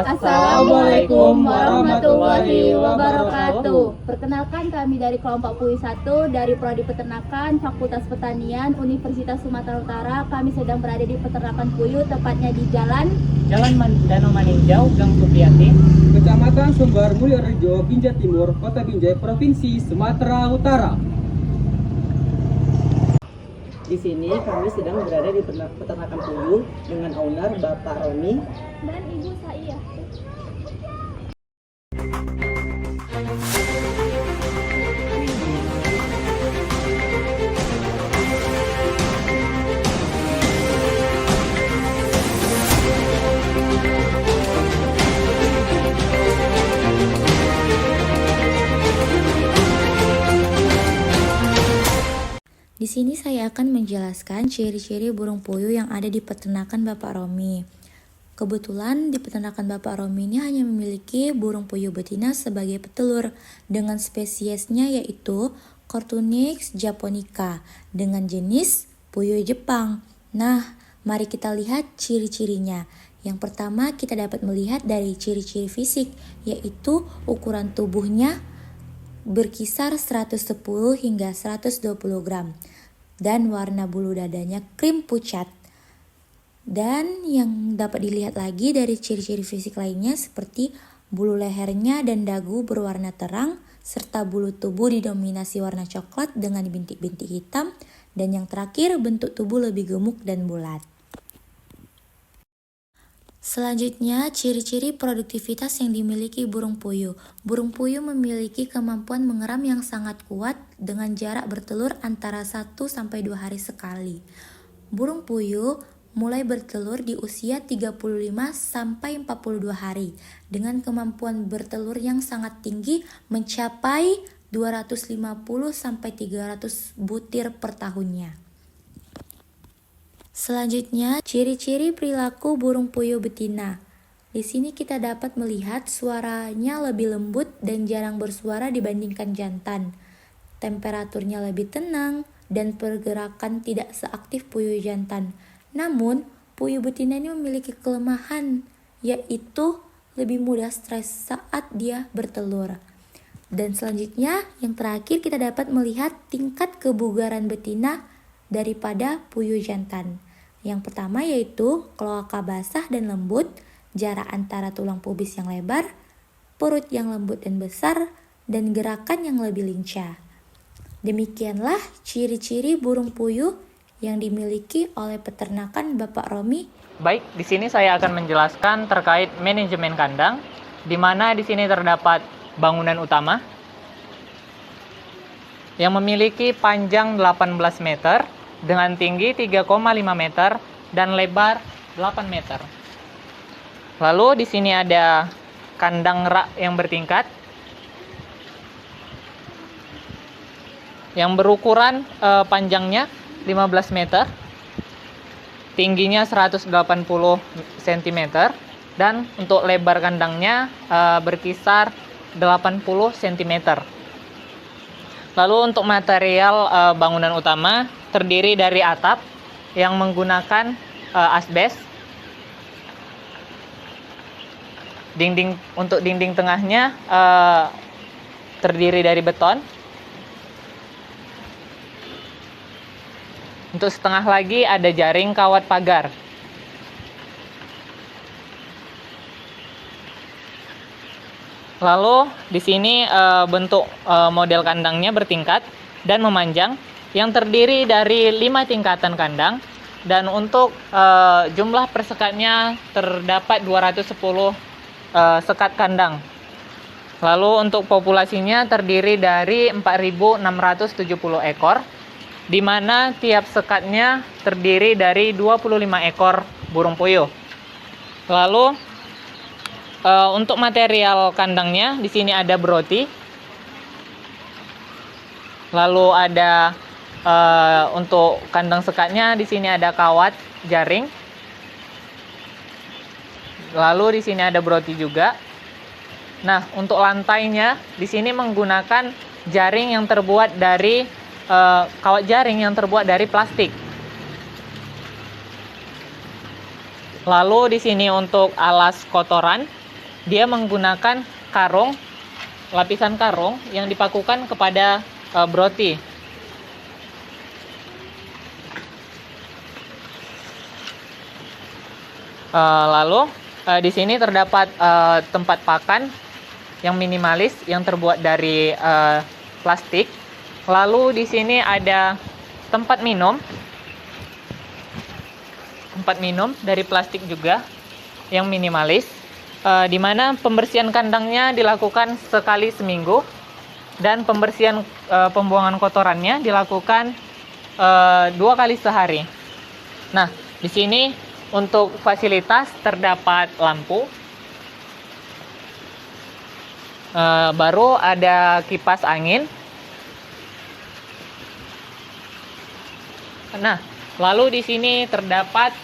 Assalamualaikum warahmatullahi wabarakatuh. Perkenalkan, kami dari kelompok PUI 1 dari Prodi Peternakan Fakultas Pertanian Universitas Sumatera Utara. Kami sedang berada di peternakan puyuh, tepatnya di Jalan Danau Maninjau, Gang Supriyati, Kecamatan Sumber Mulyorejo, Binjai Timur, Kota Binjai, Provinsi Sumatera Utara. Di sini kami sedang berada di peternakan puyuh dengan owner Bapak Roni dan Ibu Saiyah. Di sini saya akan menjelaskan ciri-ciri burung puyuh yang ada di peternakan Bapak Romi. Kebetulan di peternakan Bapak Romi ini hanya memiliki burung puyuh betina sebagai petelur dengan spesiesnya yaitu Coturnix japonica dengan jenis puyuh Jepang. Nah, mari kita lihat ciri-cirinya. Yang pertama kita dapat melihat dari ciri-ciri fisik yaitu ukuran tubuhnya berkisar 110 hingga 120 gram dan warna bulu dadanya krim pucat. Dan yang dapat dilihat lagi dari ciri-ciri fisik lainnya seperti bulu lehernya dan dagu berwarna terang serta bulu tubuh didominasi warna coklat dengan bintik-bintik hitam, dan yang terakhir bentuk tubuh lebih gemuk dan bulat. Selanjutnya, ciri-ciri produktivitas yang dimiliki burung puyuh. Burung puyuh memiliki kemampuan mengeram yang sangat kuat dengan jarak bertelur antara 1-2 hari sekali. Burung puyuh mulai bertelur di usia 35-42 hari dengan kemampuan bertelur yang sangat tinggi mencapai 250-300 butir per tahunnya. Selanjutnya, ciri-ciri perilaku burung puyuh betina. Di sini kita dapat melihat suaranya lebih lembut dan jarang bersuara dibandingkan jantan. Temperaturnya lebih tenang dan pergerakan tidak seaktif puyuh jantan. Namun, puyuh betina ini memiliki kelemahan, yaitu lebih mudah stres saat dia bertelur. Dan selanjutnya, yang terakhir kita dapat melihat tingkat kebugaran betina daripada puyuh jantan. Yang pertama yaitu kloaka basah dan lembut, jarak antara tulang pubis yang lebar, perut yang lembut dan besar, dan gerakan yang lebih lincah. Demikianlah ciri-ciri burung puyuh yang dimiliki oleh peternakan Bapak Romi. Baik, di sini saya akan menjelaskan terkait manajemen kandang, di mana di sini terdapat bangunan utama yang memiliki panjang 18 meter dengan tinggi 3,5 meter dan lebar 8 meter. Lalu di sini ada kandang rak yang bertingkat yang berukuran panjangnya 15 meter, tingginya 180 cm, dan untuk lebar kandangnya berkisar 80 cm. Lalu untuk material bangunan utama terdiri dari atap yang menggunakan asbes. Untuk dinding tengahnya terdiri dari beton. Untuk setengah lagi ada jaring kawat pagar. Lalu di sini bentuk model kandangnya bertingkat dan memanjang yang terdiri dari 5 tingkatan kandang, dan untuk jumlah persekatnya terdapat 210 sekat kandang. Lalu untuk populasinya terdiri dari 4.670 ekor, di mana tiap sekatnya terdiri dari 25 ekor burung puyuh. Lalu untuk material kandangnya di sini ada broti. Lalu ada untuk kandang sekatnya di sini ada kawat jaring. Lalu di sini ada broti juga. Nah, untuk lantainya di sini menggunakan jaring yang terbuat dari kawat jaring yang terbuat dari plastik. Lalu di sini untuk alas kotoran dia menggunakan karung, lapisan karung yang dipakukan kepada broti. Lalu di sini terdapat tempat pakan yang minimalis yang terbuat dari plastik. Lalu di sini ada tempat minum dari plastik juga yang minimalis, di mana pembersihan kandangnya dilakukan sekali seminggu dan pembersihan pembuangan kotorannya dilakukan 2 kali sehari. Nah, di sini untuk fasilitas terdapat lampu, baru ada kipas angin. Nah, lalu di sini terdapat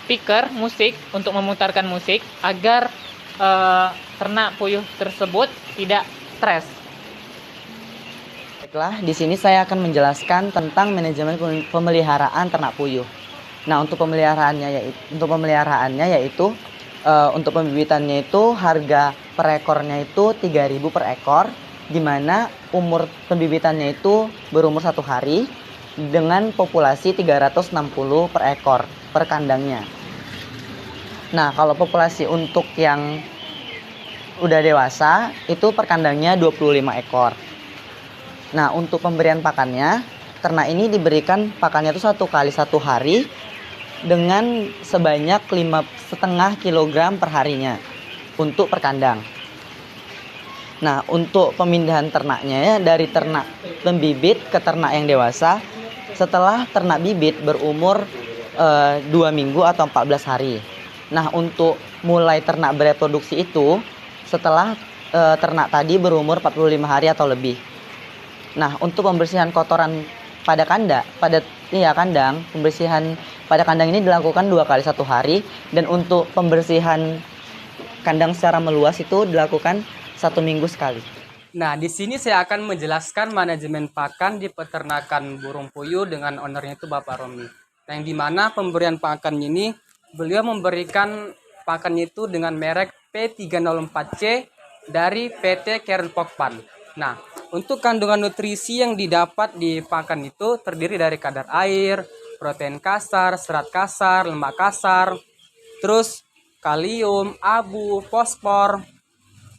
speaker musik untuk memutarkan musik agar ternak puyuh tersebut tidak stres. Baiklah, di sini saya akan menjelaskan tentang manajemen pemeliharaan ternak puyuh. Nah, untuk pemeliharaannya yaitu untuk pembibitannya itu harga per ekornya itu 3.000 per ekor, di mana umur pembibitannya itu berumur 1 hari dengan populasi 360 per ekor per kandangnya. Nah, kalau populasi untuk yang udah dewasa itu per kandangnya 25 ekor. Nah, untuk pemberian pakannya, ternak ini diberikan pakannya itu 1 kali 1 hari dengan sebanyak 5,5 kg per harinya untuk per kandang. Nah, untuk pemindahan ternaknya ya, dari ternak pembibit ke ternak yang dewasa setelah ternak bibit berumur 2 minggu atau 14 hari. Nah, untuk mulai ternak bereproduksi itu setelah ternak tadi berumur 45 hari atau lebih. Nah, untuk pembersihan kotoran pada kandang, pembersihan pada kandang ini dilakukan 2 kali 1 hari, dan untuk pembersihan kandang secara meluas itu dilakukan 1 minggu sekali. Nah, di sini saya akan menjelaskan manajemen pakan di peternakan burung puyuh dengan ownernya itu Bapak Romi. Nah, yang dimana pemberian pakan ini, beliau memberikan pakan itu dengan merek P304C dari PT Karen Pokpan. Nah, untuk kandungan nutrisi yang didapat di pakan itu terdiri dari kadar air, protein kasar, serat kasar, lemak kasar, terus kalium, abu, fosfor,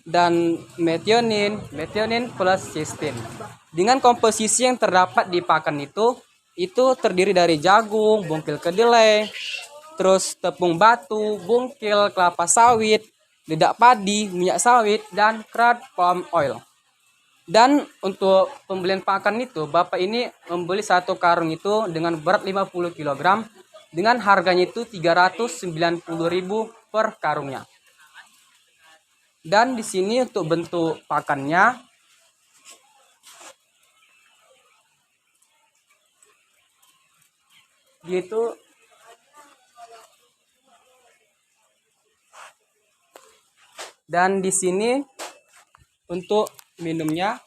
dan metionin plus cysteine. Dengan komposisi yang terdapat di pakan itu terdiri dari jagung, bungkil kedelai, terus tepung batu, bungkil kelapa sawit, lidak padi, minyak sawit, dan curd palm oil. Dan untuk pembelian pakan itu, Bapak ini membeli 1 karung itu dengan berat 50 kg dengan harganya itu 390.000 per karungnya. Dan di sini untuk bentuk pakannya gitu. Dan di sini untuk minumnya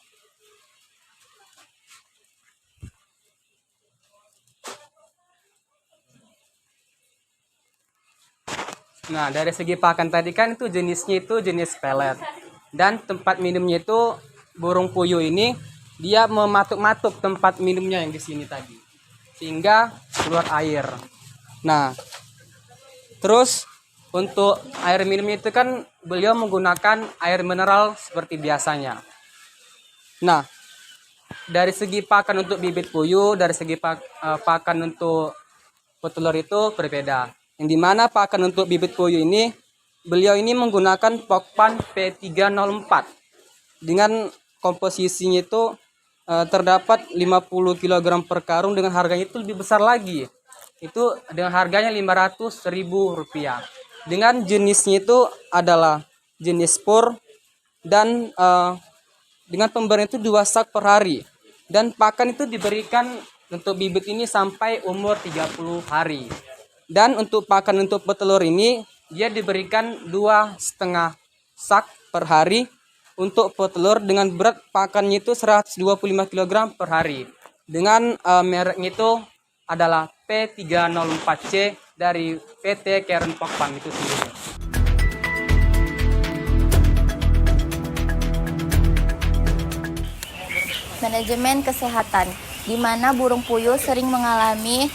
nah, dari segi pakan tadi kan itu jenisnya itu jenis pelet, dan tempat minumnya itu burung puyuh ini dia mematuk-matuk tempat minumnya yang di sini tadi sehingga keluar air. Nah, terus untuk air minumnya itu kan beliau menggunakan air mineral seperti biasanya. Nah, dari segi pakan untuk bibit puyuh, dari segi pakan untuk petelur itu berbeda. Yang dimana pakan untuk bibit puyuh ini, beliau ini menggunakan Pokpan P304 dengan komposisinya itu terdapat 50 kg per karung dengan harganya itu lebih besar lagi. Itu dengan harganya Rp500.000. Dengan jenisnya itu adalah jenis spur, dan dengan pemberian itu 2 sak per hari. Dan pakan itu diberikan untuk bibit ini sampai umur 30 hari. Dan untuk pakan untuk petelur ini dia diberikan 2,5 sak per hari untuk petelur dengan berat pakannya itu 125 kg per hari. Dengan mereknya itu adalah P304C dari PT Karen Pokpan itu sendiri. manajemen kesehatan, di mana burung puyuh sering mengalami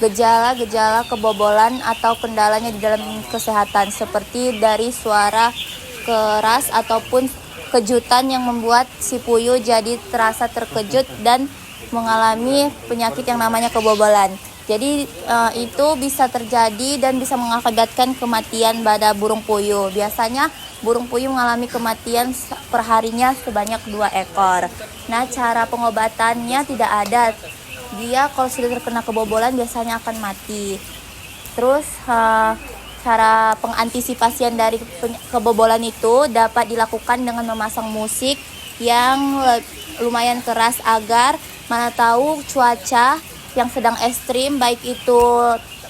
gejala-gejala kebobolan atau kendalanya di dalam kesehatan seperti dari suara keras ataupun kejutan yang membuat si puyuh jadi terasa terkejut dan mengalami penyakit yang namanya kebobolan. Jadi itu bisa terjadi dan bisa mengakibatkan kematian pada burung puyuh. Biasanya burung puyuh mengalami kematian perharinya sebanyak 2 ekor. Nah, cara pengobatannya tidak ada. Dia kalau sudah terkena kebobolan biasanya akan mati. Terus cara pengantisipasian dari kebobolan itu dapat dilakukan dengan memasang musik yang lumayan keras agar mana tahu cuaca yang sedang ekstrim, baik itu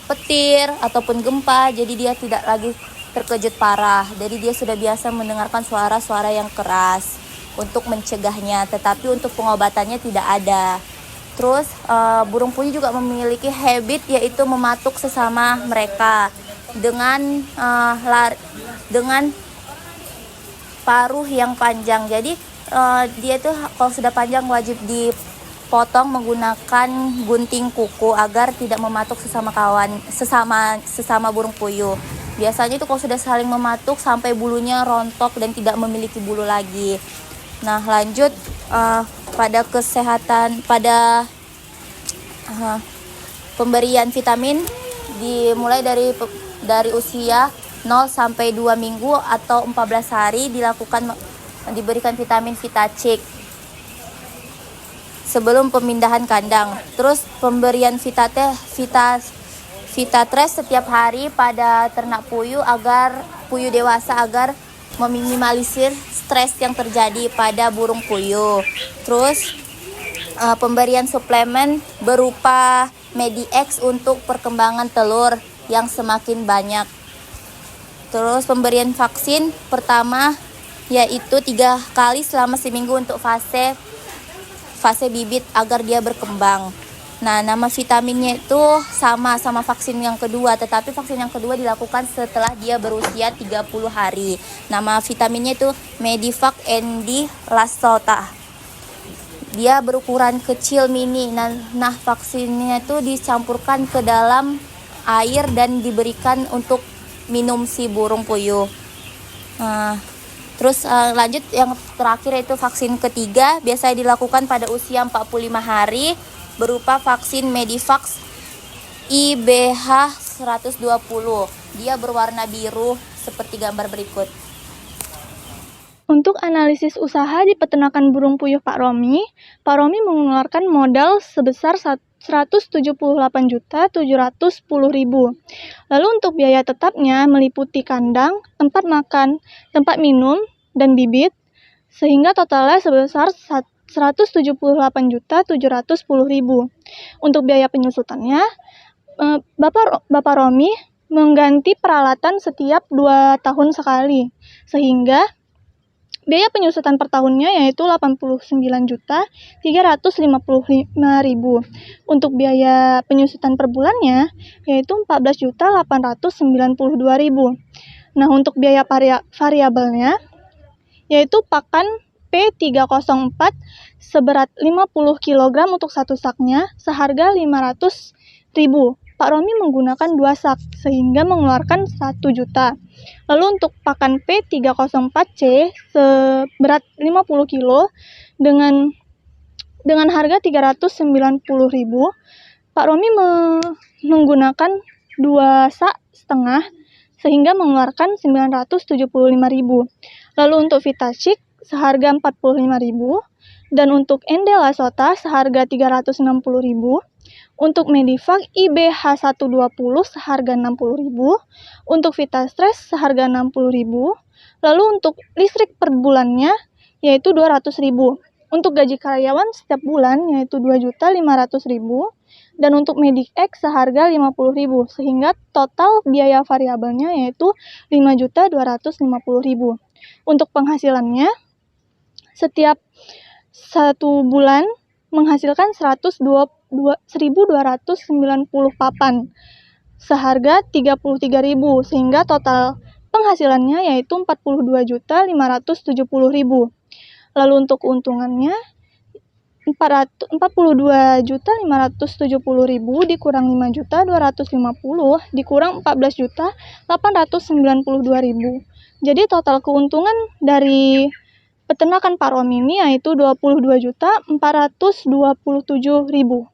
petir ataupun gempa, jadi dia tidak lagi terkejut parah. Jadi dia sudah biasa mendengarkan suara-suara yang keras untuk mencegahnya, tetapi untuk pengobatannya tidak ada. Terus burung puyuh juga memiliki habit yaitu mematuk sesama mereka dengan paruh yang panjang. Jadi dia tuh kalau sudah panjang wajib dipotong menggunakan gunting kuku agar tidak mematuk sesama burung puyuh. Biasanya itu kalau sudah saling mematuk sampai bulunya rontok dan tidak memiliki bulu lagi. Nah, lanjut pada kesehatan, pada pemberian vitamin dimulai dari usia 0 sampai 2 minggu atau 14 hari diberikan vitamin Vitacik sebelum pemindahan kandang. Terus pemberian Vitatres setiap hari pada ternak puyuh puyuh dewasa agar meminimalisir stres yang terjadi pada burung puyuh. Terus pemberian suplemen berupa Medi-X untuk perkembangan telur yang semakin banyak. Terus pemberian vaksin pertama yaitu 3 kali selama seminggu untuk fase bibit agar dia berkembang. Nah, nama vitaminnya itu sama vaksin yang kedua, tetapi vaksin yang kedua dilakukan setelah dia berusia 30 hari. Nama vitaminnya itu Medivac ND Lasota. Dia berukuran kecil mini. Nah, vaksinnya itu dicampurkan ke dalam air dan diberikan untuk minum si burung puyuh. Terus lanjut yang terakhir yaitu vaksin ketiga biasanya dilakukan pada usia 45 hari berupa vaksin Medivac IBH 120. Dia berwarna biru seperti gambar berikut. Untuk analisis usaha di peternakan burung puyuh Pak Romi mengeluarkan modal sebesar 178.710.000. Lalu untuk biaya tetapnya meliputi kandang, tempat makan, tempat minum, dan bibit, sehingga totalnya sebesar 178.710.000. Untuk biaya penyusutannya, Bapak Romi mengganti peralatan setiap 2 tahun sekali, sehingga biaya penyusutan per tahunnya yaitu 89.355.000. Untuk biaya penyusutan per bulannya yaitu 14.892.000. Nah, untuk biaya variabelnya yaitu pakan P304 seberat 50 kg untuk satu saknya seharga 500.000. Pak Romi menggunakan 2 sak sehingga mengeluarkan 1 juta. Lalu untuk pakan P304C seberat 50 kg dengan harga 390.000, Pak Romi menggunakan 2 sak setengah sehingga mengeluarkan 975.000. Lalu untuk Vitacik seharga 45.000 dan untuk ND Lasota seharga 360.000. Untuk Medivac IBH 120 seharga 60.000, untuk Vitastress seharga 60.000, lalu untuk listrik per bulannya yaitu 200.000, untuk gaji karyawan setiap bulan yaitu 2.500.000, dan untuk Medi-X seharga 50.000, sehingga total biaya variabelnya yaitu 5.250.000. Untuk penghasilannya setiap 1 bulan menghasilkan 1.290 papan seharga 33.000, sehingga total penghasilannya yaitu 42.570.000. Lalu untuk keuntungannya 42.570.000 dikurang 5.250.000 dikurang 14.892.000. Jadi total keuntungan dari peternakan Pak Romi ini yaitu 22.427.000.